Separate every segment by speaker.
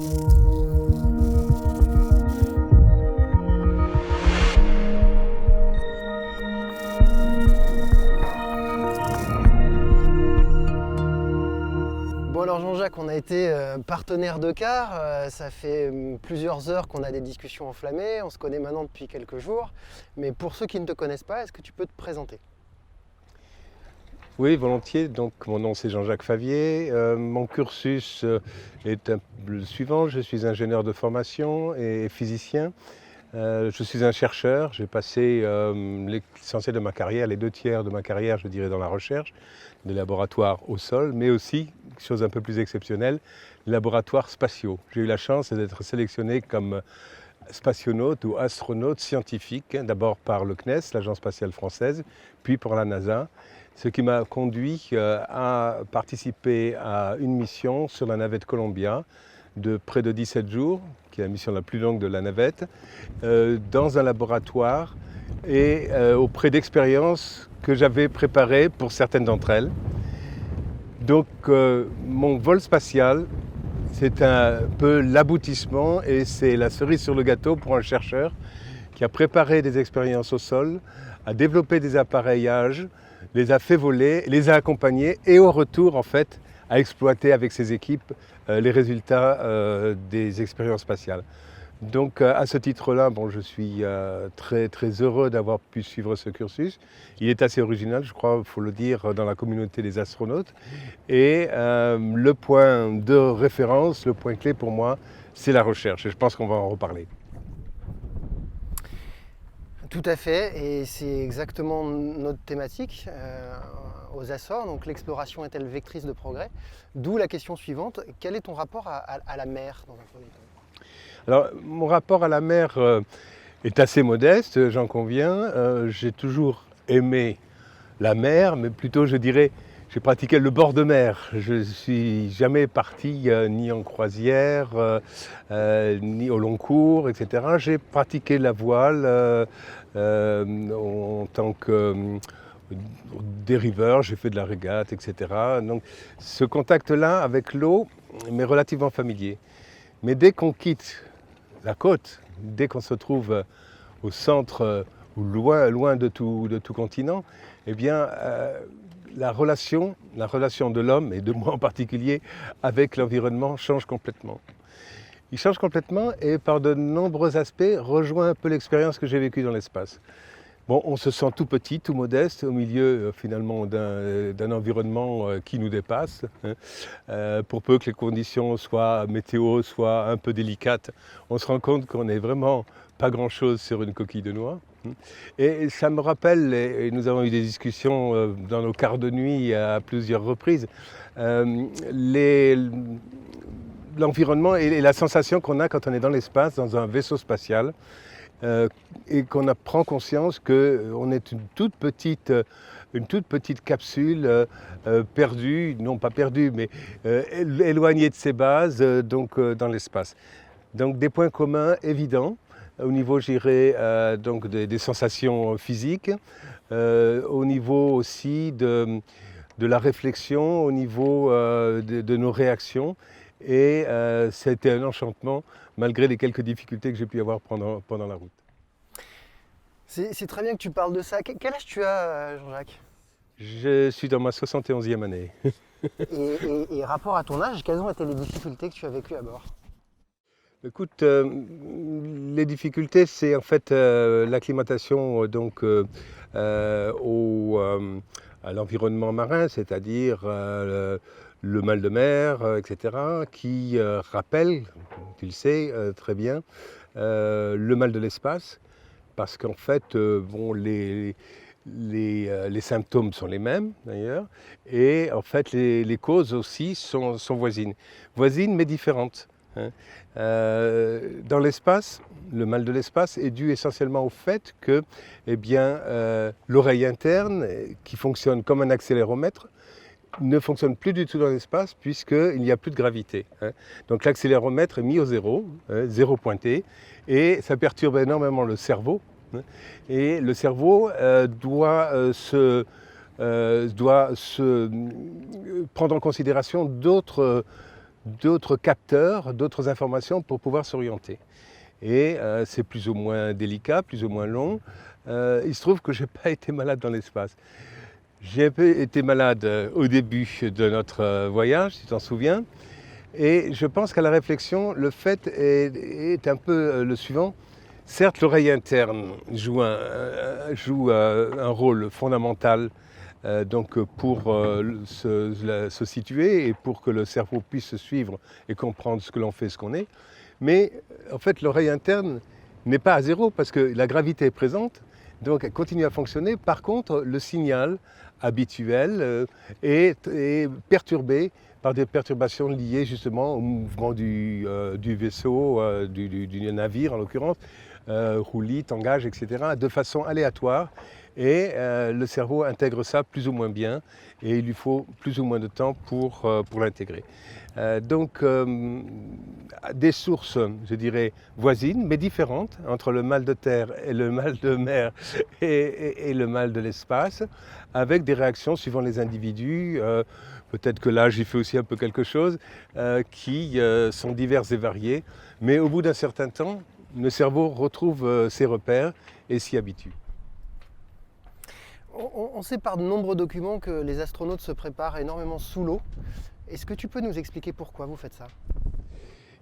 Speaker 1: Bon alors Jean-Jacques, on a été partenaire de car, ça fait plusieurs heures qu'on a des discussions enflammées, on se connaît maintenant depuis quelques jours, mais pour ceux qui ne te connaissent pas, est-ce que tu peux te présenter?
Speaker 2: Oui, volontiers. Donc, mon nom c'est Jean-Jacques Favier. Mon cursus est le suivant. Je suis ingénieur de formation et physicien. Je suis un chercheur. J'ai passé l'essentiel de ma carrière, les 2 tiers de ma carrière, je dirais, dans la recherche, des laboratoires au sol, mais aussi, chose un peu plus exceptionnelle, les laboratoires spatiaux. J'ai eu la chance d'être sélectionné comme spationaute ou astronaute scientifique, d'abord par le CNES, l'Agence spatiale française, puis par la NASA. Ce qui m'a conduit à participer à une mission sur la navette Columbia de près de 17 jours, qui est la mission la plus longue de la navette, dans un laboratoire et auprès d'expériences que j'avais préparées pour certaines d'entre elles. Donc mon vol spatial, c'est un peu l'aboutissement et c'est la cerise sur le gâteau pour un chercheur qui a préparé des expériences au sol, a développé des appareillages, les a fait voler, les a accompagnés et au retour, en fait, a exploité avec ses équipes les résultats des expériences spatiales. Donc à ce titre-là, bon, je suis très, très heureux d'avoir pu suivre ce cursus. Il est assez original, je crois, il faut le dire, dans la communauté des astronautes. Et le point de référence, le point clé pour moi, c'est la recherche. Et je pense qu'on va en reparler.
Speaker 1: Tout à fait, et c'est exactement notre thématique aux Açores, donc l'exploration est-elle vectrice de progrès? D'où la question suivante, quel est ton rapport à la mer dans un premier temps?
Speaker 2: Alors, mon rapport à la mer est assez modeste, j'en conviens. J'ai toujours aimé la mer, mais plutôt, je dirais, j'ai pratiqué le bord de mer. Je ne suis jamais parti ni en croisière, ni au long cours, etc. J'ai pratiqué la voile en tant que dériveur, j'ai fait de la régate, etc. Donc, ce contact-là avec l'eau m'est relativement familier. Mais dès qu'on quitte la côte, dès qu'on se trouve au centre ou loin de tout continent, eh bien, la relation de l'homme, et de moi en particulier, avec l'environnement change complètement. Il change complètement et par de nombreux aspects rejoint un peu l'expérience que j'ai vécue dans l'espace. Bon, on se sent tout petit, tout modeste, au milieu finalement d'un environnement qui nous dépasse. Pour peu que les conditions météo soient un peu délicates, on se rend compte qu'on n'est vraiment pas grand-chose sur une coquille de noix. Et ça me rappelle, et nous avons eu des discussions dans nos quarts de nuit à plusieurs reprises, l'environnement et la sensation qu'on a quand on est dans l'espace, dans un vaisseau spatial, et qu'on prend conscience qu'on est une toute petite capsule perdue, non pas perdue, mais éloignée de ses bases, dans l'espace. Donc des points communs évidents au niveau, j'irais, donc des sensations physiques, au niveau aussi de la réflexion, au niveau de nos réactions. Et c'était un enchantement malgré les quelques difficultés que j'ai pu avoir pendant la route.
Speaker 1: C'est très bien que tu parles de ça. Quel âge tu as, Jean-Jacques?
Speaker 2: Je suis dans ma 71e année.
Speaker 1: Et rapport à ton âge, quelles ont été les difficultés que tu as vécues à bord?
Speaker 2: Écoute, les difficultés, c'est en fait l'acclimatation à l'environnement marin, c'est-à-dire le mal de mer, etc., qui rappelle, tu le sais très bien, le mal de l'espace, parce qu'en fait, les symptômes sont les mêmes d'ailleurs, et en fait les causes aussi sont voisines mais différentes. Dans l'espace, le mal de l'espace est dû essentiellement au fait que l'oreille interne, qui fonctionne comme un accéléromètre, ne fonctionne plus du tout dans l'espace puisqu'il n'y a plus de gravité. Donc l'accéléromètre est mis au zéro, zéro pointé, et ça perturbe énormément le cerveau. Et le cerveau doit prendre en considération d'autres d'autres capteurs, d'autres informations pour pouvoir s'orienter. Et c'est plus ou moins délicat, plus ou moins long. Il se trouve que je n'ai pas été malade dans l'espace. J'ai un peu été malade au début de notre voyage, si tu t'en souviens. Et je pense qu'à la réflexion, le fait est un peu le suivant. Certes, l'oreille interne joue un rôle fondamental donc pour se situer et pour que le cerveau puisse suivre et comprendre ce que l'on fait, ce qu'on est. Mais en fait, l'oreille interne n'est pas à zéro parce que la gravité est présente, donc elle continue à fonctionner. Par contre, le signal habituel est perturbé par des perturbations liées justement au mouvement du vaisseau, du navire en l'occurrence, roulis, tangage, etc., de façon aléatoire. Et le cerveau intègre ça plus ou moins bien et il lui faut plus ou moins de temps pour l'intégrer. Donc des sources, je dirais, voisines, mais différentes entre le mal de terre et le mal de mer et le mal de l'espace, avec des réactions suivant les individus. Peut-être que là, j'y fais aussi un peu quelque chose, qui sont diverses et variées. Mais au bout d'un certain temps, le cerveau retrouve ses repères et s'y habitue.
Speaker 1: On sait par de nombreux documents que les astronautes se préparent énormément sous l'eau. Est-ce que tu peux nous expliquer pourquoi vous faites ça?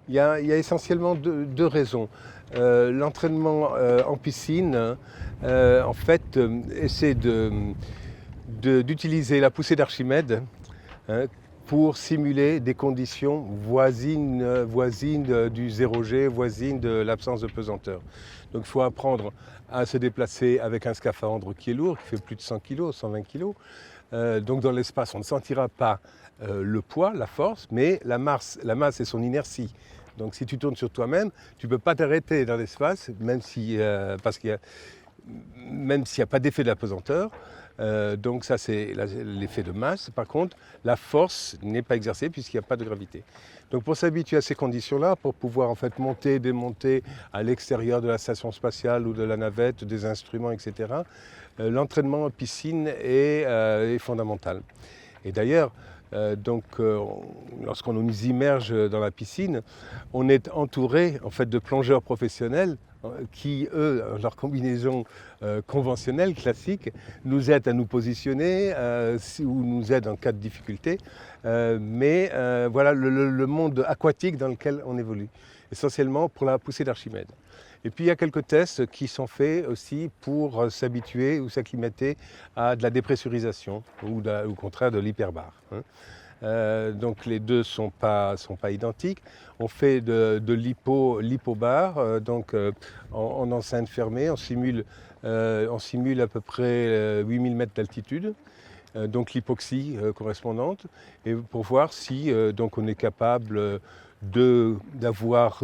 Speaker 2: Il y a essentiellement deux raisons. L'entraînement en piscine, en fait, essaie d'utiliser la poussée d'Archimède pour simuler des conditions voisines du 0G, voisines de l'absence de pesanteur. Donc il faut apprendre à se déplacer avec un scaphandre qui est lourd, qui fait plus de 100 kg, 120 kg. Donc dans l'espace, on ne sentira pas le poids, la force, mais la masse et son inertie. Donc si tu tournes sur toi-même, tu ne peux pas t'arrêter dans l'espace, même s'il n'y a pas d'effet de la pesanteur. Donc ça c'est l'effet de masse. Par contre, la force n'est pas exercée puisqu'il n'y a pas de gravité. Donc pour s'habituer à ces conditions-là, pour pouvoir en fait monter, démonter à l'extérieur de la station spatiale ou de la navette, des instruments, etc., l'entraînement en piscine est fondamental. Et d'ailleurs, lorsqu'on nous immerge dans la piscine, on est entouré en fait de plongeurs professionnels qui, eux, leur combinaison conventionnelle, classique, nous aident à nous positionner ou nous aident en cas de difficulté. Mais voilà le monde aquatique dans lequel on évolue, essentiellement pour la poussée d'Archimède. Et puis il y a quelques tests qui sont faits aussi pour s'habituer ou s'acclimater à de la dépressurisation ou au contraire de l'hyperbare. Donc les deux ne sont pas identiques. On fait de l'hypobar, donc en enceinte fermée, on simule à peu près 8000 mètres d'altitude. Donc l'hypoxie correspondante, et pour voir si donc on est capable de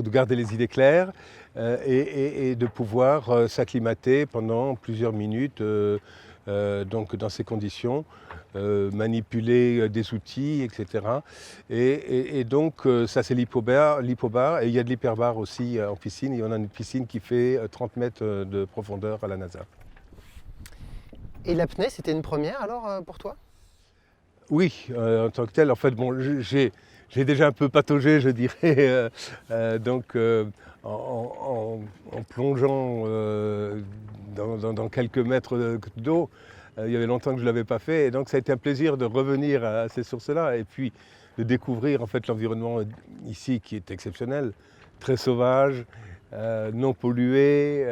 Speaker 2: garder les idées claires et de pouvoir s'acclimater pendant plusieurs minutes donc dans ces conditions, manipuler des outils, etc. Et donc ça c'est l'hypobar, et il y a de l'hyperbar aussi en piscine. Il y en a une piscine qui fait 30 mètres de profondeur à la NASA.
Speaker 1: Et l'apnée, c'était une première alors pour toi?
Speaker 2: Oui, en tant que tel, en fait, bon, j'ai déjà un peu pataugé, je dirais, en plongeant dans quelques mètres d'eau. Il y avait longtemps que je ne l'avais pas fait, et donc ça a été un plaisir de revenir à ces sources-là, et puis de découvrir en fait l'environnement ici qui est exceptionnel, très sauvage, non pollué.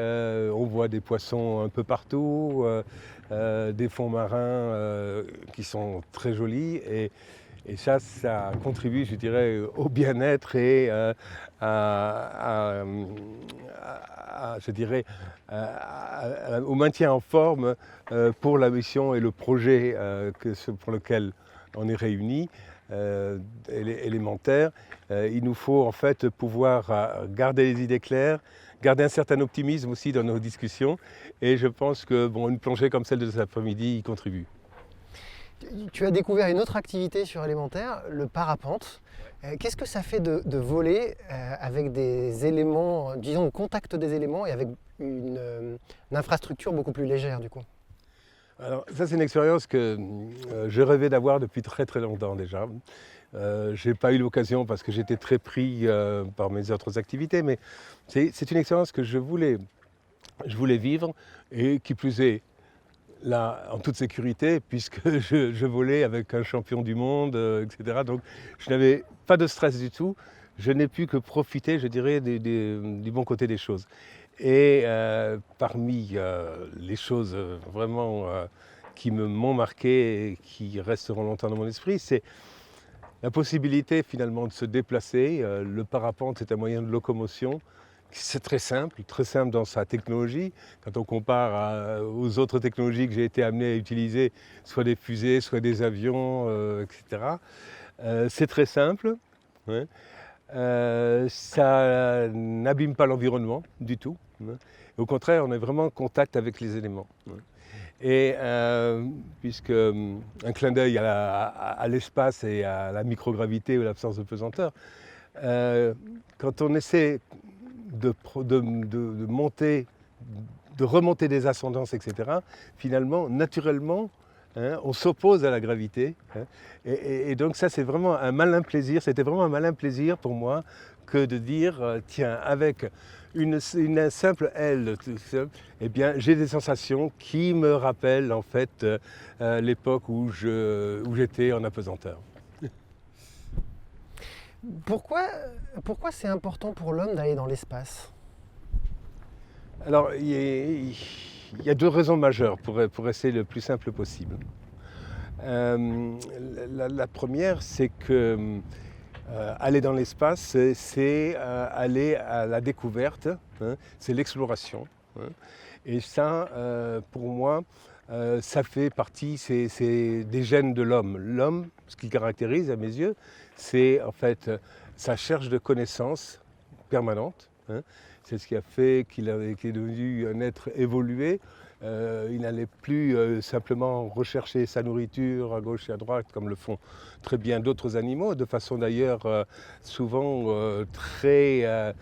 Speaker 2: On voit des poissons un peu partout, des fonds marins qui sont très jolis, et ça contribue, je dirais, au bien-être et au maintien en forme pour la mission et le projet pour lequel on est réunis, élémentaire. Il nous faut en fait pouvoir garder les idées claires, garder un certain optimisme aussi dans nos discussions, et je pense que une plongée comme celle de cet après-midi y contribue.
Speaker 1: Tu as découvert une autre activité sur élémentaire, le parapente. Qu'est-ce que ça fait de voler avec des éléments, disons, le contact des éléments et avec une infrastructure beaucoup plus légère du coup?
Speaker 2: Alors ça c'est une expérience que je rêvais d'avoir depuis très très longtemps déjà. Je n'ai pas eu l'occasion parce que j'étais très pris par mes autres activités, mais c'est une expérience que je voulais vivre et qui plus est, là, en toute sécurité, puisque je volais avec un champion du monde, etc. Donc je n'avais pas de stress du tout. Je n'ai pu que profiter, je dirais, du bon côté des choses. Et parmi les choses vraiment qui m'ont marqué et qui resteront longtemps dans mon esprit, c'est la possibilité finalement de se déplacer. Le parapente est un moyen de locomotion. C'est très simple dans sa technologie. Quand on compare aux autres technologies que j'ai été amené à utiliser, soit des fusées, soit des avions, etc. C'est très simple. Ouais. Ça n'abîme pas l'environnement du tout. Hein. Au contraire, on est vraiment en contact avec les éléments. Hein. Et puisque un clin d'œil à l'espace et à la microgravité ou l'absence de pesanteur, quand on essaie de monter, de remonter des ascendances, etc., finalement, naturellement, hein, on s'oppose à la gravité. Hein, et donc ça, c'est vraiment un malin plaisir. C'était vraiment un malin plaisir pour moi que de dire, tiens, avec une simple aile, eh bien, j'ai des sensations qui me rappellent en fait l'époque où j'étais en apesanteur.
Speaker 1: Pourquoi c'est important pour l'homme d'aller dans l'espace?
Speaker 2: Alors, il y a deux raisons majeures pour essayer le plus simple possible. La première, c'est que aller dans l'espace, c'est aller à la découverte, hein, c'est l'exploration. Hein, et ça, pour moi, ça fait partie, c'est des gènes de l'homme. L'homme, ce qui caractérise à mes yeux, c'est en fait sa recherche de connaissances permanente. Hein, c'est ce qui a fait qu'il est devenu un être évolué. Il n'allait plus simplement rechercher sa nourriture à gauche et à droite comme le font très bien d'autres animaux, de façon d'ailleurs souvent très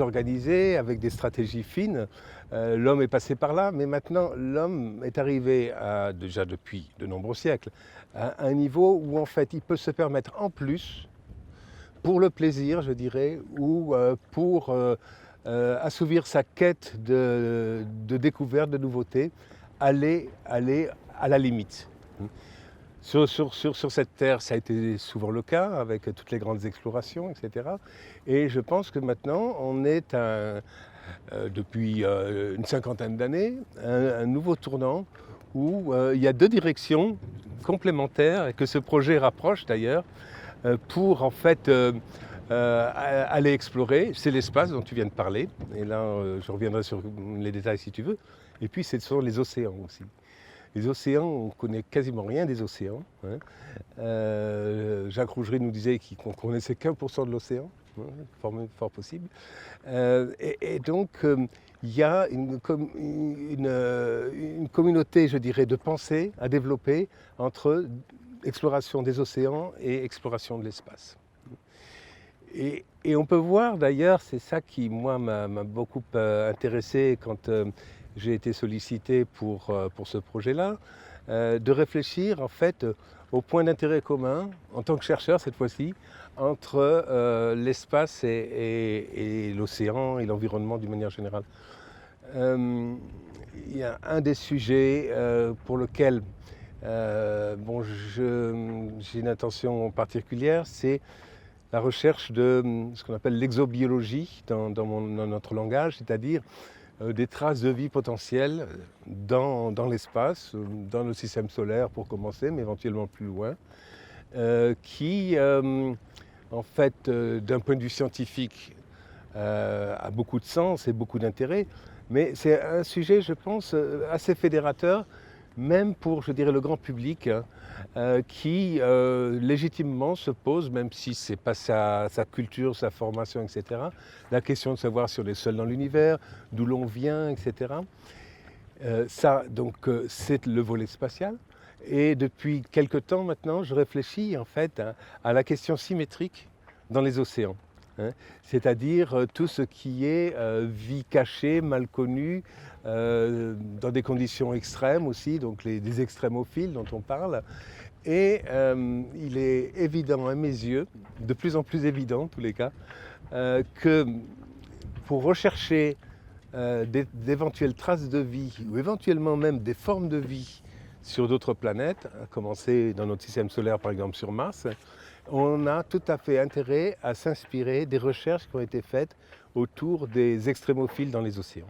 Speaker 2: organisée, avec des stratégies fines. L'homme est passé par là, mais maintenant l'homme est arrivé, déjà depuis de nombreux siècles, à un niveau où en fait il peut se permettre en plus, pour le plaisir je dirais, ou pour assouvir sa quête de découverte, de nouveauté, aller à la limite. Sur cette terre, ça a été souvent le cas, avec toutes les grandes explorations, etc. Et je pense que maintenant, on est depuis une cinquantaine d'années, un nouveau tournant où il y a deux directions complémentaires, et que ce projet rapproche d'ailleurs, pour en fait aller explorer. C'est l'espace dont tu viens de parler, et là je reviendrai sur les détails si tu veux. Et puis ce sont les océans aussi. Les océans, on ne connaît quasiment rien des océans. Hein. Jacques Rougerie nous disait qu'on ne connaissait qu'1% de l'océan, hein, fort possible. Et donc il y a une communauté, je dirais, de pensée à développer entre exploration des océans et exploration de l'espace. Et on peut voir d'ailleurs, c'est ça qui moi m'a beaucoup intéressé quand j'ai été sollicité pour ce projet-là, de réfléchir en fait au point d'intérêt commun, en tant que chercheur cette fois-ci, entre l'espace et l'océan et l'environnement d'une manière générale. Il y a un des sujets pour lequel j'ai une attention particulière, c'est la recherche de ce qu'on appelle l'exobiologie dans notre langage, c'est-à-dire des traces de vie potentielles dans l'espace, dans le système solaire pour commencer, mais éventuellement plus loin, qui, en fait, d'un point de vue scientifique, a beaucoup de sens et beaucoup d'intérêt, mais c'est un sujet, je pense, assez fédérateur, même pour, je dirais, le grand public, hein, qui légitimement se pose, même si ce n'est pas sa culture, sa formation, etc., la question de savoir si on est seul dans l'univers, d'où l'on vient, etc. C'est le volet spatial. Et depuis quelque temps maintenant, je réfléchis en fait à la question symétrique dans les océans. Hein, c'est-à-dire tout ce qui est vie cachée, mal connue, dans des conditions extrêmes aussi, donc des extrémophiles dont on parle, Et il est évident à mes yeux, de plus en plus évident en tous les cas, que pour rechercher d'éventuelles traces de vie ou éventuellement même des formes de vie sur d'autres planètes, à commencer dans notre système solaire par exemple sur Mars, on a tout à fait intérêt à s'inspirer des recherches qui ont été faites autour des extrémophiles dans les océans.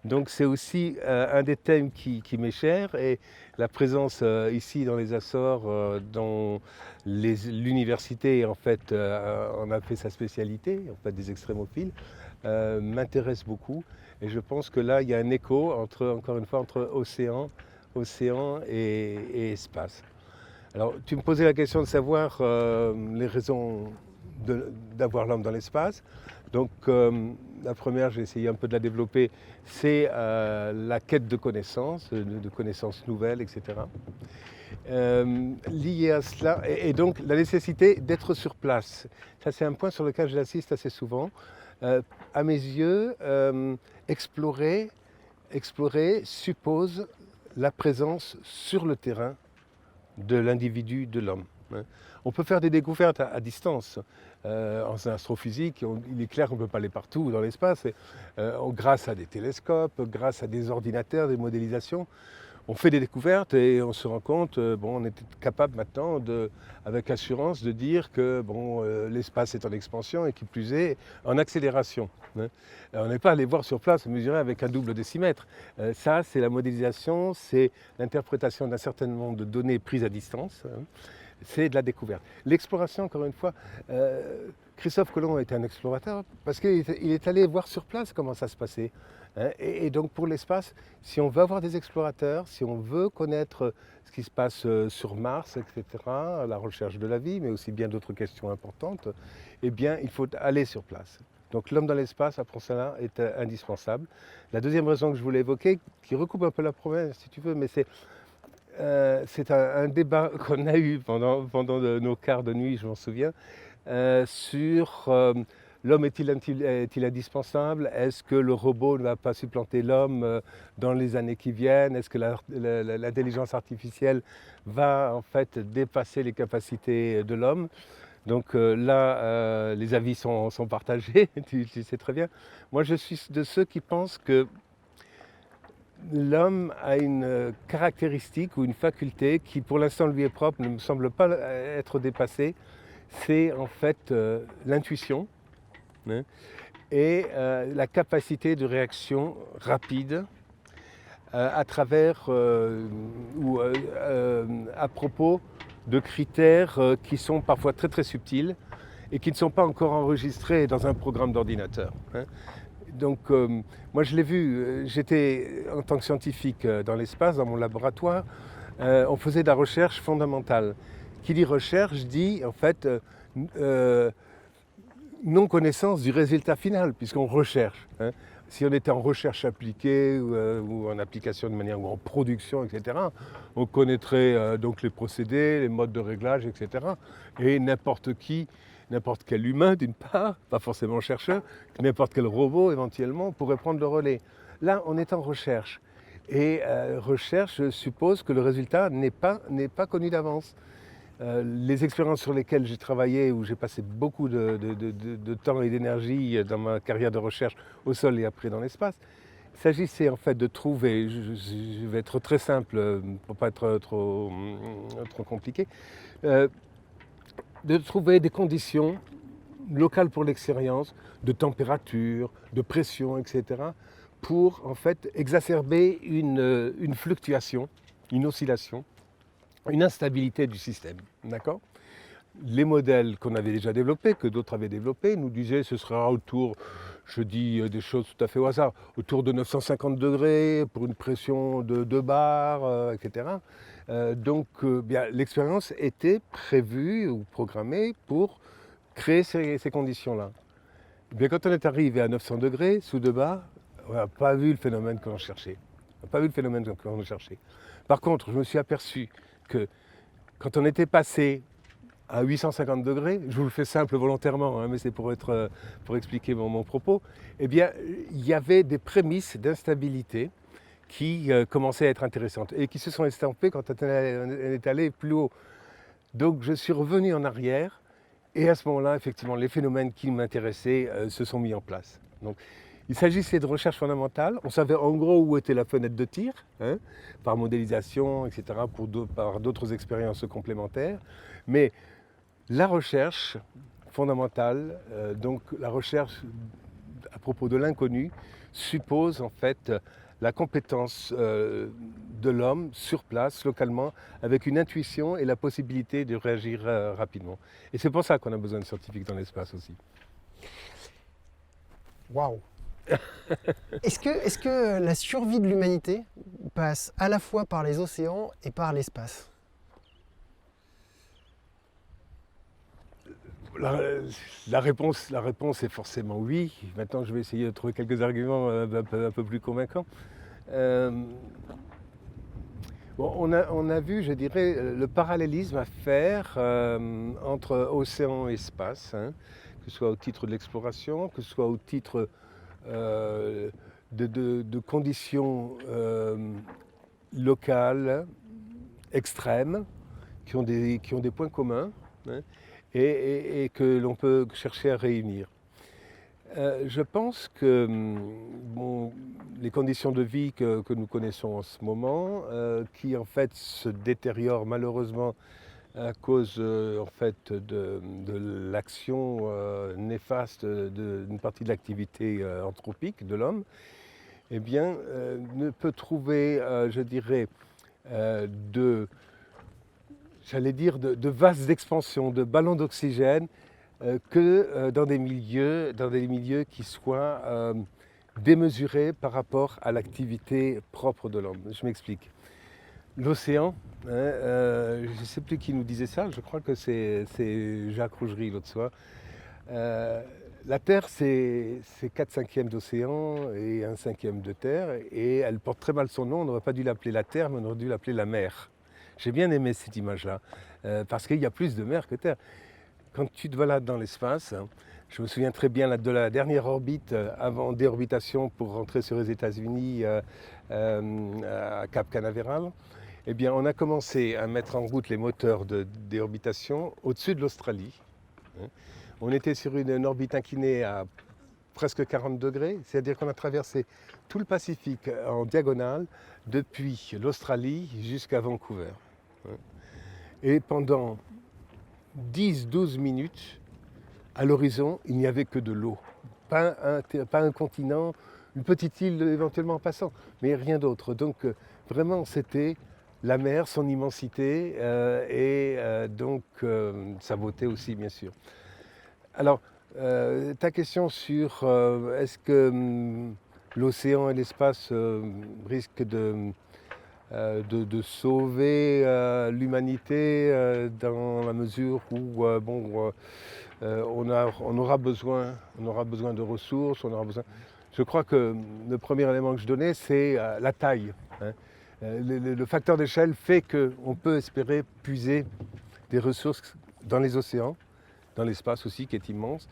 Speaker 2: Donc c'est aussi un des thèmes qui m'est cher, et la présence ici dans les Açores, dans l'université en fait en a fait sa spécialité, en fait des extrémophiles, m'intéresse beaucoup, et je pense que là il y a un écho encore une fois entre océan et espace. Alors tu me posais la question de savoir les raisons d'avoir l'homme dans l'espace. Donc la première, j'ai essayé un peu de la développer, c'est la quête de connaissances, de connaissances nouvelles, etc. Lié à cela, et donc la nécessité d'être sur place. Ça c'est un point sur lequel j'assiste assez souvent. À mes yeux, explorer suppose la présence sur le terrain de l'individu, de l'homme. On peut faire des découvertes à distance. En astrophysique, il est clair qu'on ne peut pas aller partout dans l'espace. Grâce à des télescopes, grâce à des ordinateurs, des modélisations, on fait des découvertes et on se rend compte, on est capable maintenant, avec assurance, de dire que l'espace est en expansion et qui plus est en accélération. On n'est pas allé voir sur place, mesurer avec un double décimètre. Ça, c'est la modélisation, c'est l'interprétation d'un certain nombre de données prises à distance. C'est de la découverte. L'exploration, encore une fois, Christophe Colomb était un explorateur parce qu'il est allé voir sur place comment ça se passait. Et donc pour l'espace, si on veut avoir des explorateurs, si on veut connaître ce qui se passe sur Mars, etc., la recherche de la vie, mais aussi bien d'autres questions importantes, eh bien il faut aller sur place. Donc l'homme dans l'espace, après cela, est indispensable. La deuxième raison que je voulais évoquer, qui recoupe un peu la première, si tu veux, mais c'est un débat qu'on a eu pendant nos quarts de nuit, je m'en souviens, sur l'homme est-il indispensable? Est-ce que le robot ne va pas supplanter l'homme dans les années qui viennent? Est-ce que l'intelligence artificielle va en fait dépasser les capacités de l'homme? Donc là, les avis sont partagés, tu sais très bien. Moi, je suis de ceux qui pensent que l'homme a une caractéristique ou une faculté qui, pour l'instant, lui est propre, ne me semble pas être dépassée. C'est en fait l'intuition et la capacité de réaction rapide à travers ou à propos de critères qui sont parfois très très subtils et qui ne sont pas encore enregistrés dans un programme d'ordinateur. Donc moi je l'ai vu, j'étais en tant que scientifique dans l'espace, dans mon laboratoire, on faisait de la recherche fondamentale. Qui dit recherche dit en fait non-connaissance du résultat final, puisqu'on recherche. Si on était en recherche appliquée ou en application de manière ou en production, etc., on connaîtrait donc les procédés, les modes de réglage, etc. Et n'importe quel humain d'une part, pas forcément chercheur, n'importe quel robot éventuellement pourrait prendre le relais. Là, on est en recherche. Et recherche suppose que le résultat n'est pas connu d'avance. Les expériences sur lesquelles j'ai travaillé, où j'ai passé beaucoup de temps et d'énergie dans ma carrière de recherche au sol et après dans l'espace, il s'agissait en fait de trouver, je vais être très simple pour ne pas être trop compliqué, de trouver des conditions locales pour l'expérience, de température, de pression, etc., pour en fait exacerber une fluctuation, une oscillation, une instabilité du système, d'accord ? Les modèles qu'on avait déjà développés, que d'autres avaient développés, nous disaient que ce sera autour, je dis des choses tout à fait au hasard, autour de 950 degrés pour une pression de 2 bars, etc. Donc l'expérience était prévue ou programmée pour créer ces conditions-là. Bien, quand on est arrivé à 900 degrés, sous 2 bars, on n'a pas vu le phénomène qu'on cherchait. Par contre, je me suis aperçu que quand on était passé à 850 degrés, je vous le fais simple volontairement, mais c'est pour expliquer mon propos, eh bien, il y avait des prémices d'instabilité qui commençaient à être intéressantes et qui se sont estampées quand on est allé plus haut. Donc je suis revenu en arrière et à ce moment-là, effectivement, les phénomènes qui m'intéressaient se sont mis en place. Donc, il s'agissait de recherche fondamentale. On savait en gros où était la fenêtre de tir, hein, par modélisation, etc., par d'autres expériences complémentaires. Mais la recherche fondamentale, donc la recherche à propos de l'inconnu, suppose en fait la compétence de l'homme sur place, localement, avec une intuition et la possibilité de réagir rapidement. Et c'est pour ça qu'on a besoin de scientifiques dans l'espace aussi.
Speaker 1: Waouh! Est-ce que la survie de l'humanité passe à la fois par les océans et par l'espace?
Speaker 2: La réponse est forcément oui. Maintenant, je vais essayer de trouver quelques arguments un peu plus convaincants. Bon, on a vu, je dirais, le parallélisme à faire entre océan et espace, hein, que ce soit au titre de l'exploration, que ce soit au titre de conditions locales, extrêmes, qui ont des points communs, hein, et que l'on peut chercher à réunir. Je pense que bon, les conditions de vie que nous connaissons en ce moment, qui en fait se détériorent malheureusement à cause en fait de l'action néfaste d'une partie de l'activité anthropique de l'homme, eh bien, ne peut trouver, je dirais, de vases d'expansion, de ballons d'oxygène, que dans des milieux qui soient démesurés par rapport à l'activité propre de l'homme. Je m'explique. L'océan, hein, je ne sais plus qui nous disait ça, je crois que c'est Jacques Rougerie l'autre soir. La Terre, c'est 4/5 d'océan et 1/5 de terre, et elle porte très mal son nom. On n'aurait pas dû l'appeler la Terre, mais on aurait dû l'appeler la mer. J'ai bien aimé cette image-là, parce qu'il y a plus de mer que terre. Quand tu te balades dans l'espace, je me souviens très bien de la dernière orbite avant déorbitation pour rentrer sur les États-Unis à Cap Canaveral. Eh bien, on a commencé à mettre en route les moteurs de déorbitation au-dessus de l'Australie. On était sur une orbite inclinée à presque 40 degrés, c'est-à-dire qu'on a traversé tout le Pacifique en diagonale depuis l'Australie jusqu'à Vancouver. Et pendant 10-12 minutes, à l'horizon, il n'y avait que de l'eau. Pas un continent, une petite île éventuellement en passant, mais rien d'autre. Donc vraiment, c'était la mer, son immensité et donc sa beauté aussi, bien sûr. Alors, ta question sur est-ce que l'océan et l'espace risquent de sauver l'humanité dans la mesure où on aura besoin de ressources, Je crois que le premier élément que je donnais, c'est la taille, hein. Le facteur d'échelle fait qu'on peut espérer puiser des ressources dans les océans, dans l'espace aussi qui est immense,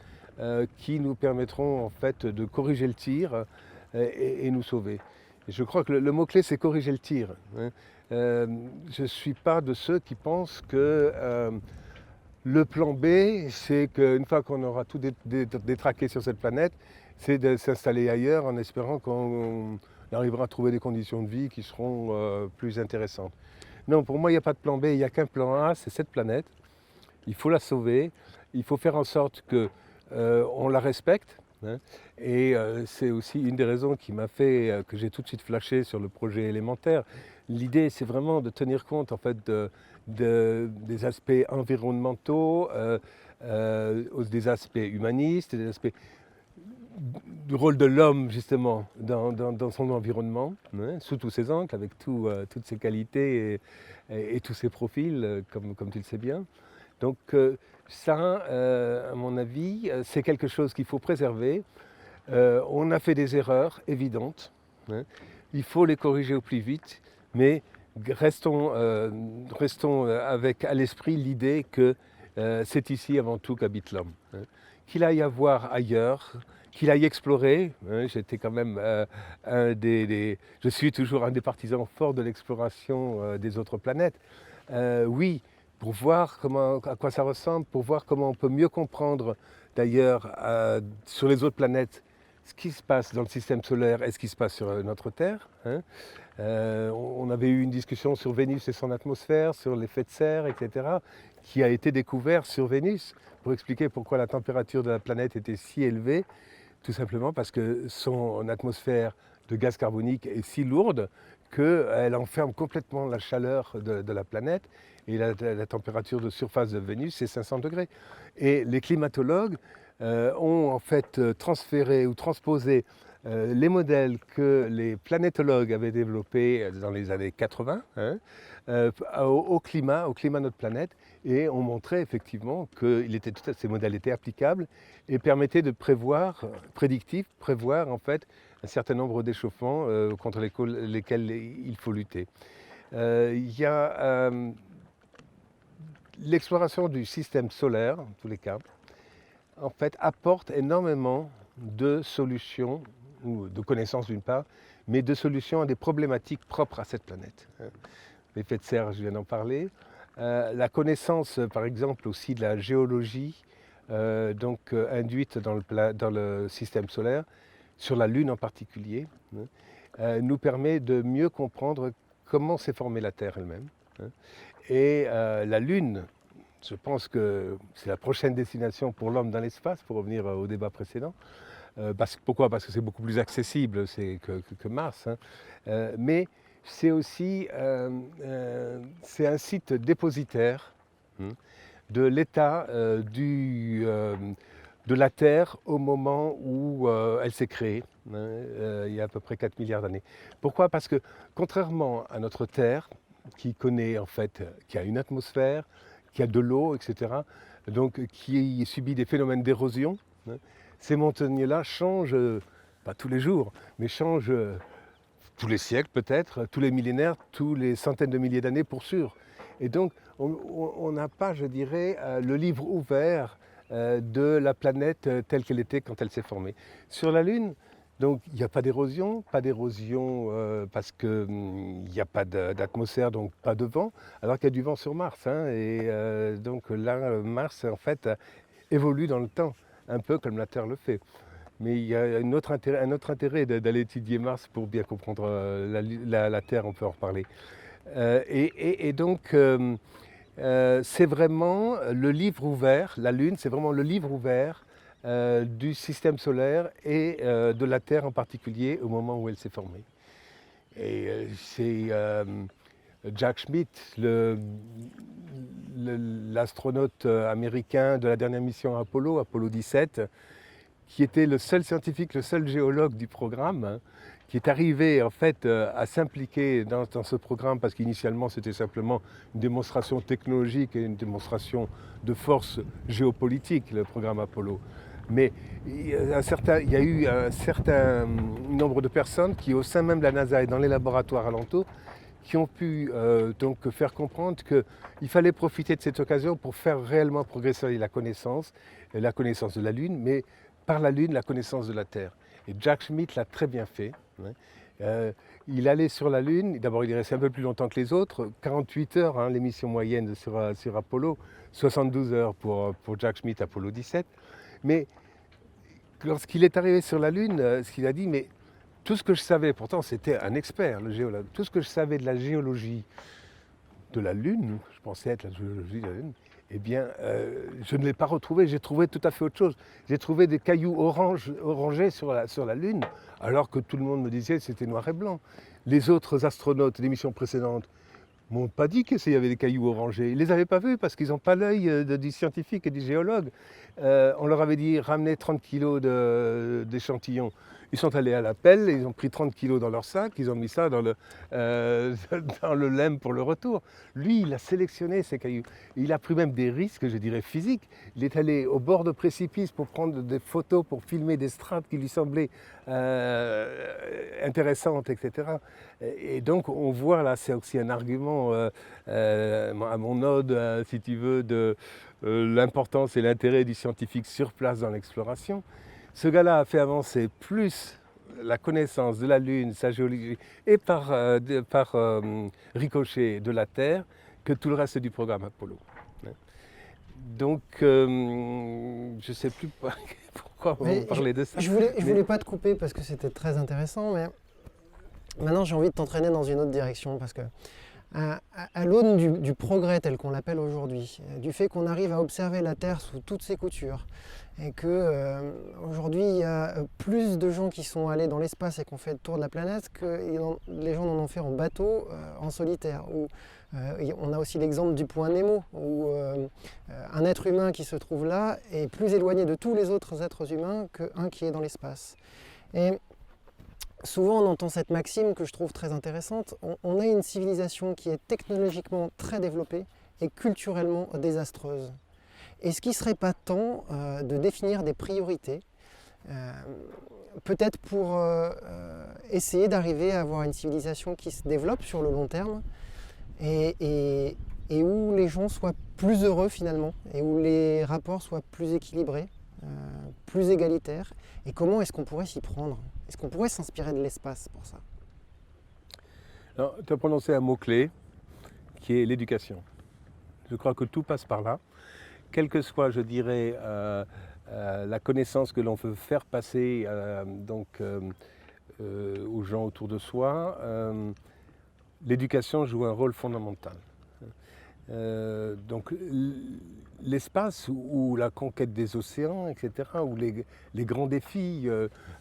Speaker 2: qui nous permettront en fait de corriger le tir et nous sauver. Et je crois que le mot-clé, c'est corriger le tir, hein. Je ne suis pas de ceux qui pensent que le plan B, c'est qu'une fois qu'on aura tout détraqué sur cette planète, c'est de s'installer ailleurs en espérant qu'on arrivera à trouver des conditions de vie qui seront plus intéressantes. Non, pour moi, il n'y a pas de plan B, il n'y a qu'un plan A, c'est cette planète. Il faut la sauver, il faut faire en sorte qu'on la respecte. Hein, et c'est aussi une des raisons qui m'a fait que j'ai tout de suite flashé sur le projet élémentaire. L'idée, c'est vraiment de tenir compte en fait, des aspects environnementaux, des aspects humanistes, des aspects du rôle de l'homme justement dans son environnement, hein, sous tous ses angles, avec toutes ses qualités et tous ses profils, comme tu le sais bien. Donc ça, à mon avis, c'est quelque chose qu'il faut préserver. On a fait des erreurs évidentes, hein. Il faut les corriger au plus vite, mais restons avec à l'esprit l'idée que c'est ici avant tout qu'habite l'homme, hein, qu'il aille à voir ailleurs, qu'il aille explorer. J'étais quand même je suis toujours un des partisans forts de l'exploration des autres planètes. Oui, pour voir à quoi ça ressemble, pour voir comment on peut mieux comprendre d'ailleurs sur les autres planètes ce qui se passe dans le système solaire et ce qui se passe sur notre Terre. On avait eu une discussion sur Vénus et son atmosphère, sur l'effet de serre, etc., qui a été découvert sur Vénus pour expliquer pourquoi la température de la planète était si élevée, tout simplement parce que son atmosphère de gaz carbonique est si lourde qu'elle enferme complètement la chaleur de la planète, et la température de surface de Vénus, c'est 500 degrés. Et les climatologues ont en fait transféré ou transposé les modèles que les planétologues avaient développés dans les années 80 au climat de notre planète, et ont montré effectivement que ces modèles étaient applicables et permettaient de prévoir en fait un certain nombre d'échauffements contre lesquels il faut lutter. Il y a l'exploration du système solaire, en tous les cas, en fait, apporte énormément de solutions, ou de connaissances d'une part, mais de solutions à des problématiques propres à cette planète. L'effet de serre, je viens d'en parler. La connaissance, par exemple, aussi de la géologie induite dans le système solaire, sur la Lune en particulier, nous permet de mieux comprendre comment s'est formée la Terre elle-même. Et la Lune, je pense que c'est la prochaine destination pour l'homme dans l'espace, pour revenir au débat précédent. Pourquoi ? Parce que c'est beaucoup plus accessible que Mars. Mais c'est aussi c'est un site dépositaire de l'état de la Terre au moment où elle s'est créée, il y a à peu près 4 milliards d'années. Pourquoi ? Parce que contrairement à notre Terre, qui connaît en fait, qui a une atmosphère, qui a de l'eau, etc., donc qui subit des phénomènes d'érosion, ces montagnes-là changent, pas tous les jours, mais changent tous les siècles peut-être, tous les millénaires, tous les centaines de milliers d'années pour sûr. Et donc on n'a pas, je dirais, le livre ouvert de la planète telle qu'elle était quand elle s'est formée. Sur la Lune, donc il n'y a pas d'érosion parce qu'il n'y a pas d'atmosphère, donc pas de vent, alors qu'il y a du vent sur Mars. Et donc là, Mars en fait évolue dans le temps, un peu comme la Terre le fait. Mais il y a un autre intérêt d'aller étudier Mars pour bien comprendre la Terre, on peut en reparler. Et donc c'est vraiment le livre ouvert, la Lune, c'est vraiment le livre ouvert du système solaire et de la Terre en particulier au moment où elle s'est formée. Et c'est Jack Schmitt, l'astronaute américain de la dernière mission Apollo 17, qui était le seul scientifique, le seul géologue du programme, qui est arrivé en fait à s'impliquer dans ce programme parce qu'initialement c'était simplement une démonstration technologique et une démonstration de force géopolitique, le programme Apollo. Mais il y a eu un certain nombre de personnes qui, au sein même de la NASA et dans les laboratoires alentours, qui ont pu donc faire comprendre qu'il fallait profiter de cette occasion pour faire réellement progresser la connaissance de la Lune, mais par la Lune, la connaissance de la Terre. Et Jack Schmitt l'a très bien fait. Il allait sur la Lune, d'abord il est resté un peu plus longtemps que les autres, 48 heures, l'émission moyenne sur Apollo, 72 heures pour Jack Schmitt, Apollo 17. Mais lorsqu'il est arrivé sur la Lune, ce qu'il a dit, mais tout ce que je savais, pourtant c'était un expert, le géologue, tout ce que je savais de la géologie de la Lune, je pensais être la géologie de la Lune, eh bien, je ne l'ai pas retrouvé, j'ai trouvé tout à fait autre chose. J'ai trouvé des cailloux orangés sur la Lune, alors que tout le monde me disait que c'était noir et blanc. Les autres astronautes des missions précédentes m'ont pas dit qu'il y avait des cailloux orangés. Ils ne les avaient pas vus parce qu'ils n'ont pas l'œil du scientifique et du géologue. On leur avait dit ramenez 30 kilos d'échantillons. Ils sont allés à la pelle, ils ont pris 30 kilos dans leur sac, ils ont mis ça dans dans le lemme pour le retour. Lui, il a sélectionné ses cailloux. Il a pris même des risques, je dirais, physiques. Il est allé au bord de précipice pour prendre des photos, pour filmer des strates qui lui semblaient intéressantes, etc. Et donc, on voit là, c'est aussi un argument à mon ode, si tu veux, de l'importance et l'intérêt du scientifique sur place dans l'exploration. Ce gars-là a fait avancer plus la connaissance de la Lune, sa géologie, et par ricochet de la Terre, que tout le reste du programme Apollo. Donc, je ne sais plus pourquoi on parlait de ça.
Speaker 1: Je voulais pas te couper parce que c'était très intéressant, mais maintenant j'ai envie de t'entraîner dans une autre direction parce que à l'aune du progrès tel qu'on l'appelle aujourd'hui, du fait qu'on arrive à observer la Terre sous toutes ses coutures, et que aujourd'hui il y a plus de gens qui sont allés dans l'espace et qui ont fait le tour de la planète que les gens en ont fait en bateau, en solitaire. On a aussi l'exemple du point Nemo, où un être humain qui se trouve là est plus éloigné de tous les autres êtres humains qu'un qui est dans l'espace. Et souvent on entend cette maxime que je trouve très intéressante, on a une civilisation qui est technologiquement très développée et culturellement désastreuse. Est-ce qu'il ne serait pas temps de définir des priorités, peut-être pour essayer d'arriver à avoir une civilisation qui se développe sur le long terme et où les gens soient plus heureux finalement, et où les rapports soient plus équilibrés, plus égalitaires, et comment est-ce qu'on pourrait s'y prendre? Est-ce qu'on pourrait s'inspirer de l'espace pour ça?
Speaker 2: Alors, tu as prononcé un mot-clé qui est l'éducation. Je crois que tout passe par là. Quelle que soit, je dirais, la connaissance que l'on veut faire passer aux gens autour de soi, l'éducation joue un rôle fondamental. Donc l'espace ou la conquête des océans, etc., ou les grands défis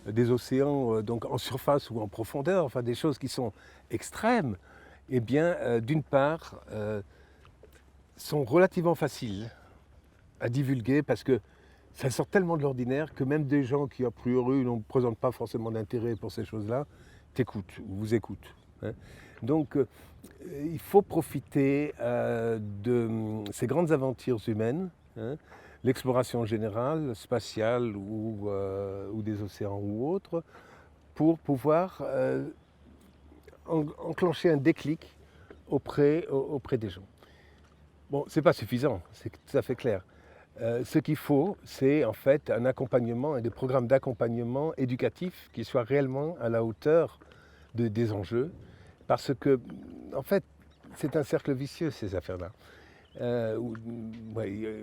Speaker 2: des océans, donc en surface ou en profondeur, enfin des choses qui sont extrêmes, eh bien, d'une part, sont relativement faciles à divulguer parce que ça sort tellement de l'ordinaire que même des gens qui a priori ne présentent pas forcément d'intérêt pour ces choses-là t'écoutent ou vous écoutent. Donc il faut profiter de ces grandes aventures humaines, l'exploration générale, spatiale ou des océans ou autres, pour pouvoir enclencher un déclic auprès des gens. Bon, c'est pas suffisant, c'est tout à fait clair. Ce qu'il faut, c'est en fait un accompagnement et des programmes d'accompagnement éducatif qui soient réellement à la hauteur des enjeux, parce que, en fait, c'est un cercle vicieux, ces affaires-là.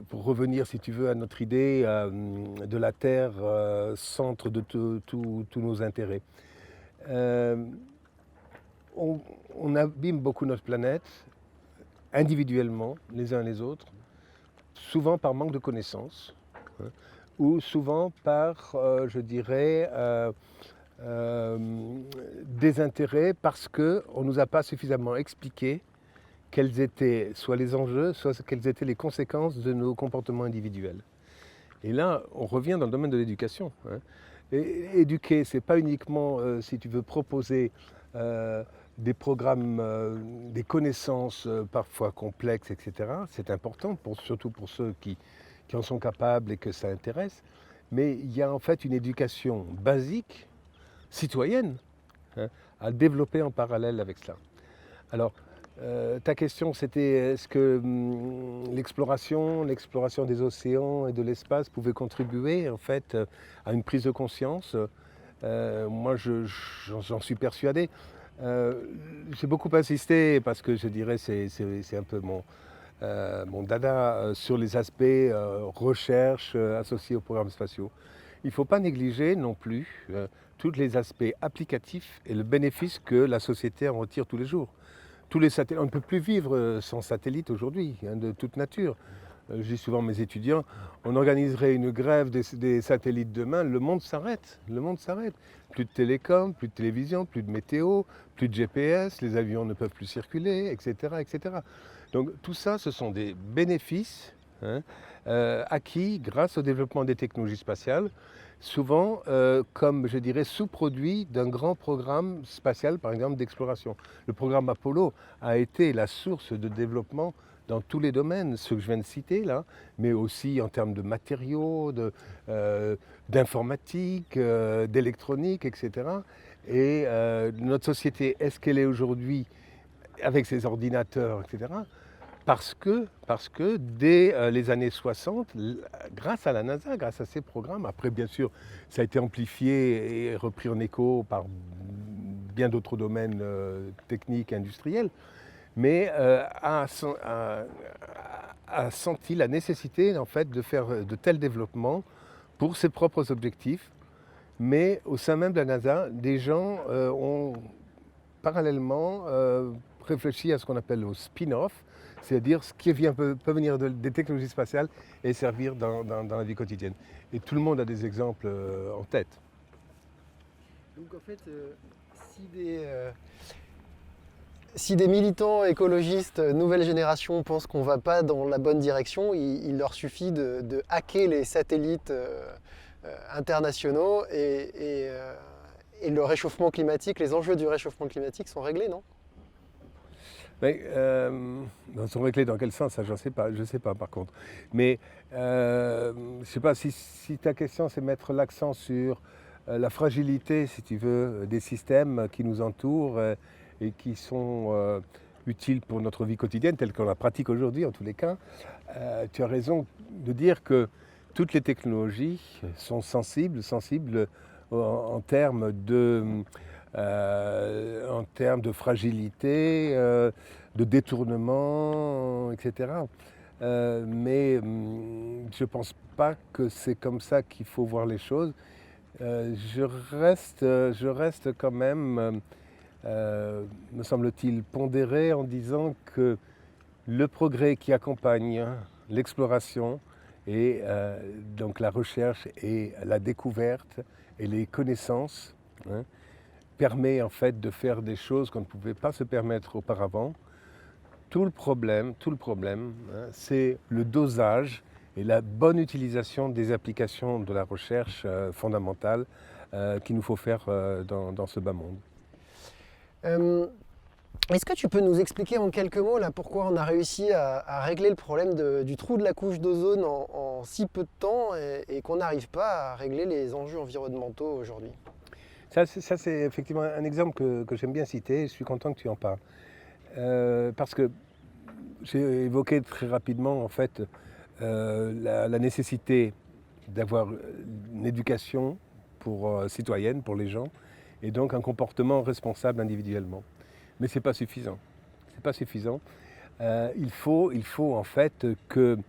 Speaker 2: Pour revenir, si tu veux, à notre idée de la Terre, centre de tous nos intérêts. On abîme beaucoup notre planète, individuellement, les uns les autres, souvent par manque de connaissances, ou souvent par, je dirais, désintérêt parce qu'on ne nous a pas suffisamment expliqué quels étaient soit les enjeux, soit quelles étaient les conséquences de nos comportements individuels. Et là, on revient dans le domaine de l'éducation. Et éduquer, ce n'est pas uniquement, si tu veux, proposer des programmes, des connaissances parfois complexes, etc. C'est important, surtout pour ceux qui en sont capables et que ça intéresse. Mais il y a en fait une éducation basique, citoyenne, à développer en parallèle avec cela. Alors, ta question, c'était est-ce que l'exploration des océans et de l'espace pouvait contribuer en fait à une prise de conscience? Moi, j'en suis persuadé. J'ai beaucoup insisté parce que je dirais c'est un peu mon dada sur les aspects recherche associés aux programmes spatiaux. Il ne faut pas négliger non plus tous les aspects applicatifs et le bénéfice que la société en retire tous les jours. Tous les satellites, on ne peut plus vivre sans satellite aujourd'hui, de toute nature. Je dis souvent à mes étudiants, on organiserait une grève des satellites demain, le monde s'arrête. Le monde s'arrête. Plus de télécom, plus de télévision, plus de météo, plus de GPS, les avions ne peuvent plus circuler, etc. etc. Donc tout ça, ce sont des bénéfices acquis grâce au développement des technologies spatiales. souvent comme, je dirais, sous-produit d'un grand programme spatial, par exemple, d'exploration. Le programme Apollo a été la source de développement dans tous les domaines, ceux que je viens de citer là, mais aussi en termes de matériaux, d'informatique, d'électronique, etc. Et notre société, est-ce qu'elle est aujourd'hui avec ses ordinateurs, etc. Parce que dès les années 60, grâce à la NASA, grâce à ces programmes, après bien sûr ça a été amplifié et repris en écho par bien d'autres domaines techniques, industriels, mais a senti la nécessité en fait de faire de tels développements pour ses propres objectifs, mais au sein même de la NASA, des gens ont parallèlement réfléchi à ce qu'on appelle le spin-off, c'est-à-dire ce qui peut venir des technologies spatiales et servir dans la vie quotidienne. Et tout le monde a des exemples en tête.
Speaker 1: Donc en fait, si des militants écologistes nouvelle génération pensent qu'on ne va pas dans la bonne direction, il leur suffit de hacker les satellites internationaux et le réchauffement climatique, les enjeux du réchauffement climatique sont réglés, non?
Speaker 2: Mais, ils sont réglés dans quel sens, ça, je ne sais pas par contre. Mais je ne sais pas si ta question c'est mettre l'accent sur la fragilité, si tu veux, des systèmes qui nous entourent et qui sont utiles pour notre vie quotidienne, telle qu'on la pratique aujourd'hui en tous les cas. Tu as raison de dire que toutes les technologies sont sensibles en termes de fragilité, de détournement, etc. Mais je ne pense pas que c'est comme ça qu'il faut voir les choses. Je reste quand même, me semble-t-il, pondéré en disant que le progrès qui accompagne l'exploration et donc la recherche et la découverte et les connaissances, hein, permet en fait de faire des choses qu'on ne pouvait pas se permettre auparavant. Tout le problème, hein, c'est le dosage et la bonne utilisation des applications de la recherche fondamentale qu'il nous faut faire dans ce bas monde.
Speaker 1: Est-ce que tu peux nous expliquer en quelques mots là, pourquoi on a réussi à régler le problème du trou de la couche d'ozone en si peu de temps et qu'on n'arrive pas à régler les enjeux environnementaux aujourd'hui?
Speaker 2: Ça, c'est effectivement un exemple que j'aime bien citer, je suis content que tu en parles. Parce que j'ai évoqué très rapidement en fait la nécessité d'avoir une éducation citoyenne pour les gens et donc un comportement responsable individuellement. Mais ce n'est pas suffisant. C'est pas suffisant. Il faut en fait que